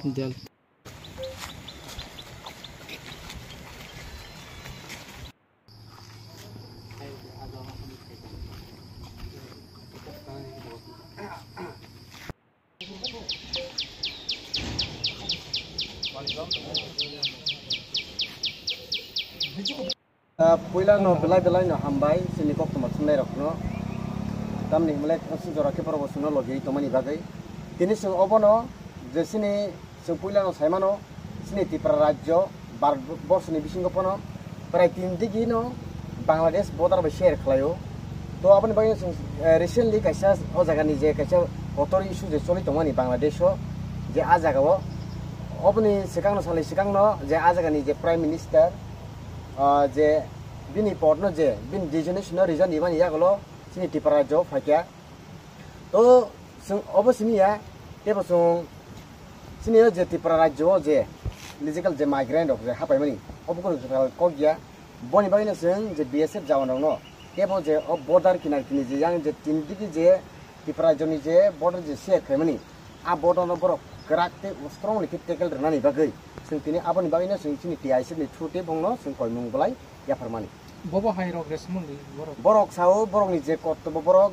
Del. Puila no belai no hambai sini kok tomat sunai rok no tam ni melek sujora ke paro suno logi tomani bagai kini sung obono je sini sung puila no saimano sini ti prarajyo bar bos ni bisingo pono prai tin digi no Bangladesh border ba share khlayo to apni bagai sung recently kaisa o jaga ni je kaisa authority issue je choli tomani Bangladesh ho je a jaga o apni sikang no sali sikang no je a jaga ni je prime minister je bini portno je bin dijonation region iban yagolo sini tipara jo fakya to sung obosimi ya tebo sung sini je tipara jo je legal je migrant of je hapai mani obukon ko gya boni bagina sung je BSF jawan no tebo je border kinar kini je yang je tindiki je tipara jo ni je border je share khaimani a border no borok krakte strongly critical rnani bagai sung tini aboni bagina sung sini TIC ni thute bongno sung koimung bolai ya farmani Bobo hairok resmundi borok sao borok ni je kottobo borok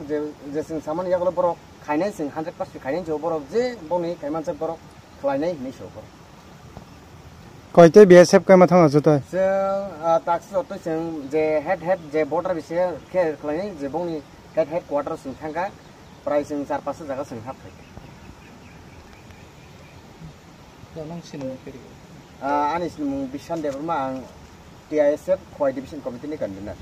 je sing saman yaglo borok khainai sing 100% khainai jo borok je boni kaimansak borok khlainai ni so borok koite BSF ka mathang ajuta se taksi otto sing je head je border bise khe khlainai je boni head quarter sing thangka price sing 4-5 jaga sing hap khai Danang sini kiri ani sing bisan de ma TISF khoi division committee ni kan dinar